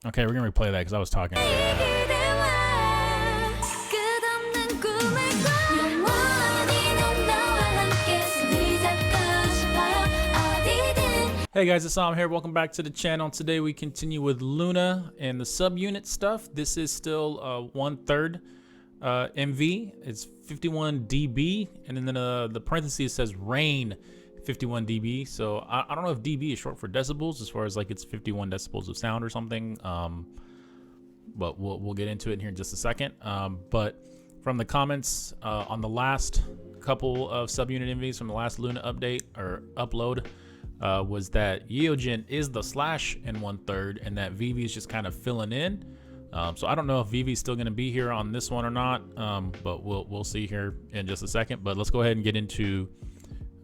Okay, we're gonna replay that because I was talking. Hey guys, it's Sam here. Welcome back to the channel. Today we continue with Loona and the subunit stuff. This is still 1/3 MV. It's 51 dB, and then the parentheses says rain 51 dB. So I don't know if dB is short for decibels, as far as like it's 51 decibels of sound or something. But we'll get into it in here in just a second. But from the comments on the last couple of subunit MVs from the last Loona update or upload, was that Yeojin is the slash in 1/3 and that Vivi is just kind of filling in. So I don't know if Vivi's still going to be here on this one or not, but we'll see here in just a second. But let's go ahead and get into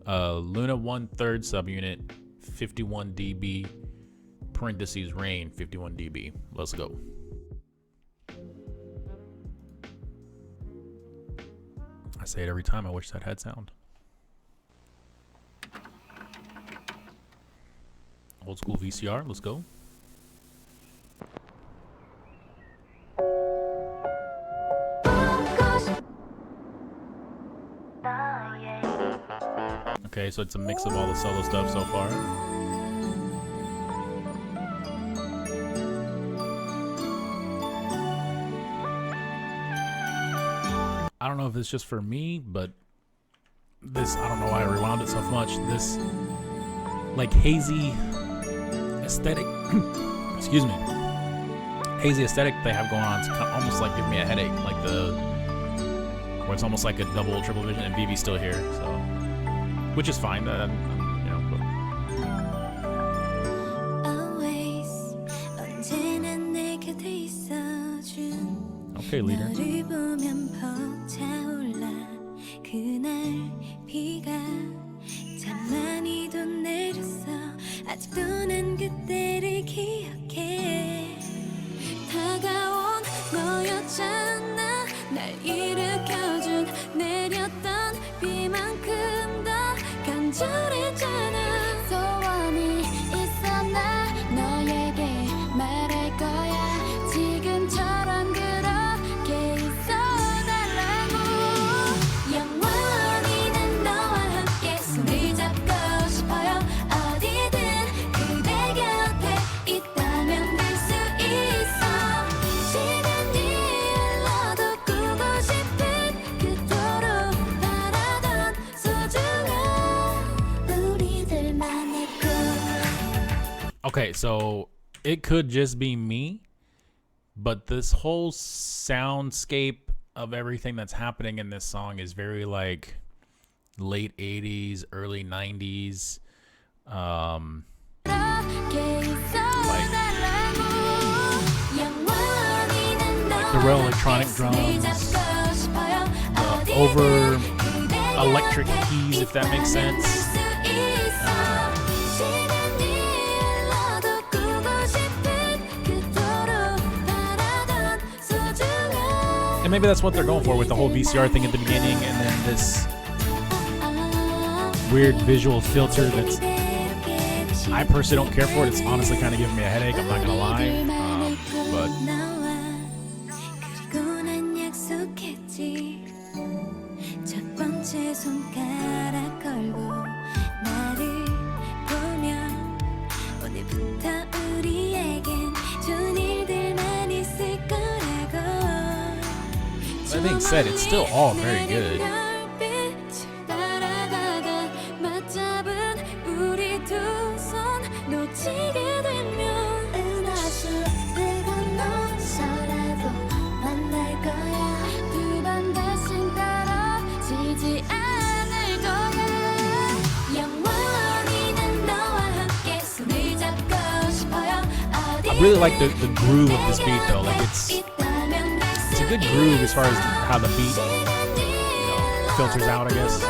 Loona 1/3 subunit 51 dB parentheses rain 51 dB. Let's go. I say it every time. I wish that had sound. Old school VCR, let's go. Okay, so it's a mix of all the solo stuff so far. I don't know if it's just for me, but this, I don't know why I rewound it so much. This like hazy aesthetic, excuse me, hazy aesthetic they have going on. It's kind of almost like giving me a headache, like where it's almost like a double, triple vision, and Vivi's still here, so which is fine. You know. Okay, leader. 아직도 난 그때를 기억해 다가온 너였잖아 날 일으켜준 내렸던 비만큼 더 간절했잖아 소원이 있어 나 너에게 말할 거야 지금처럼 그렇게 있어달라고 영원히 난 너와 함께 손을 잡고 싶어요 Okay, so it could just be me, but this whole soundscape of everything that's happening in this song is very like late 80s, early 90s. Like the real electronic drums, the over electric keys, if that makes sense. And maybe that's what they're going for with the whole VCR thing at the beginning, and then this weird visual filter that's, I personally don't care for it. It's honestly kind of giving me a headache, I'm not gonna lie. But that being said, it's still all very good. I really like the groove of this beat though. Like it's a good groove as far as how the beat, filters out, I guess,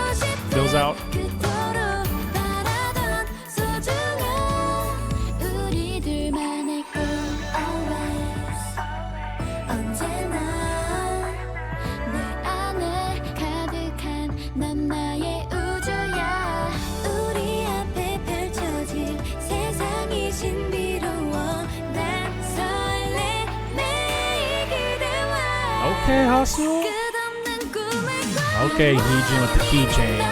fills out. 신비로워 난 설 Okay, Hustle. Okay, Heejin with the key change.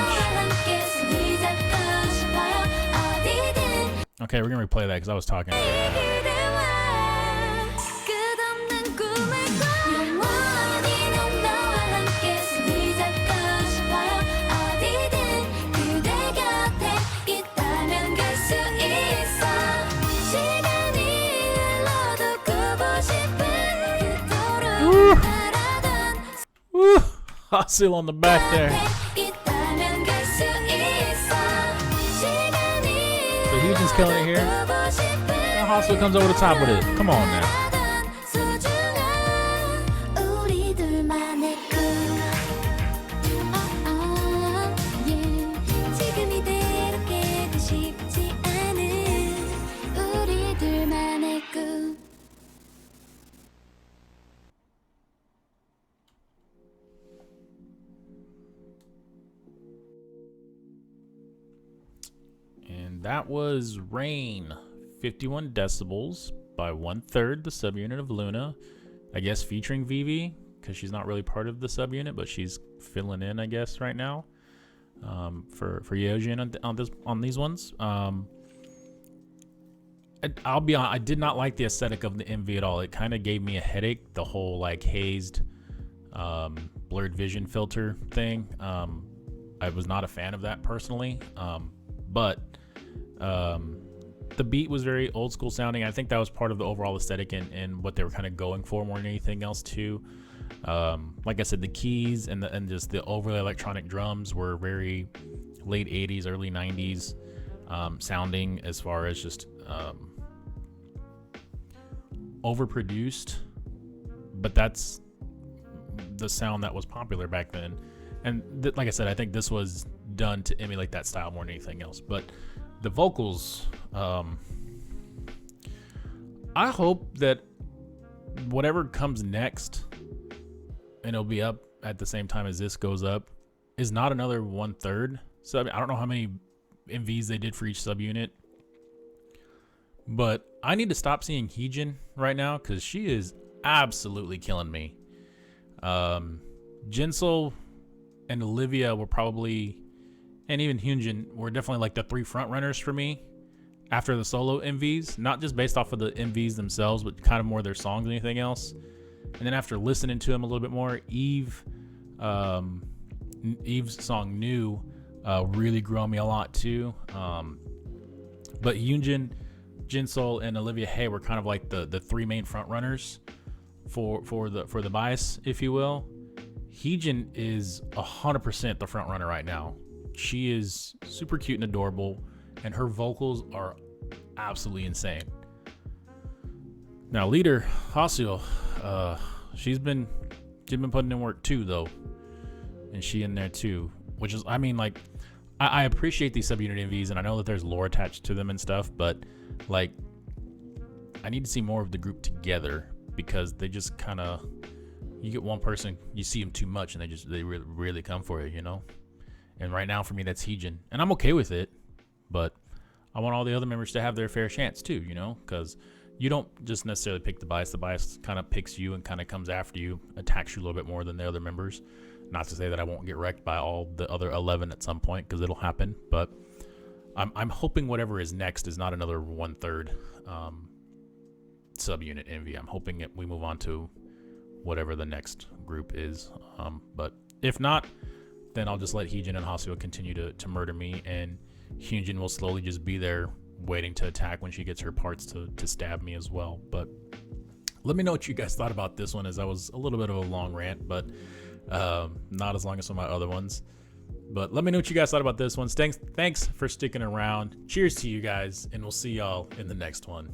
Okay, we're gonna replay that because I was talking. Woo! Hustle on the back there. So Heejin's killing it here. And Hustle comes over the top with it. Come on now. And that was Rain, 51 decibels by 1/3 the subunit of Loona. I guess featuring Vivi, because she's not really part of the subunit, but she's filling in, I guess, right now. For Yeojin on these ones. I'll be honest, I did not like the aesthetic of the MV at all. It kind of gave me a headache, the whole like hazed, blurred vision filter thing. I was not a fan of that personally. But the beat was very old school sounding. I think that was part of the overall aesthetic and what they were kind of going for more than anything else too. Like I said, the keys and just the overly electronic drums were very late 80s, early 90s sounding, as far as just overproduced. But that's the sound that was popular back then. And like I said, I think this was done to emulate that style more than anything else. But the vocals, I hope that whatever comes next, and it'll be up at the same time as this goes up, is not another 1/3 sub. I don't know how many MVs they did for each subunit, but I need to stop seeing Heejin right now because she is absolutely killing me. Jinsol and Olivia were probably, and even Hyunjin were definitely like the 3 front runners for me after the solo MVs, not just based off of the MVs themselves, but kind of more their songs than anything else. And then after listening to them a little bit more, Eve's song New really grew on me a lot too. But Hyunjin, Jinsol, and Olivia Hay were kind of like the 3 main front runners for the bias, if you will. Heejin is 100% the front runner right now. She is super cute and adorable, and her vocals are absolutely insane. Now, leader Haseo, she's been putting in work too, though, and she in there too. Which is, I mean, like, I appreciate these subunit MVs, and I know that there's lore attached to them and stuff, but like, I need to see more of the group together, because they just kind of, you get one person, you see them too much, and they really come for it, you know. And right now for me, that's Heejin, and I'm okay with it, but I want all the other members to have their fair chance too, you know, because you don't just necessarily pick the bias. The bias kind of picks you and kind of comes after you, attacks you a little bit more than the other members. Not to say that I won't get wrecked by all the other 11 at some point, because it'll happen, but I'm hoping whatever is next is not another 1/3 subunit MV. I'm hoping we move on to whatever the next group is, but if not, then I'll just let Heejin and Haseo continue to murder me, and Hyunjin will slowly just be there waiting to attack when she gets her parts to stab me as well. But let me know what you guys thought about this one, as that was a little bit of a long rant, but not as long as some of my other ones. But let me know what you guys thought about this one. Thanks for sticking around. Cheers to you guys, and we'll see y'all in the next one.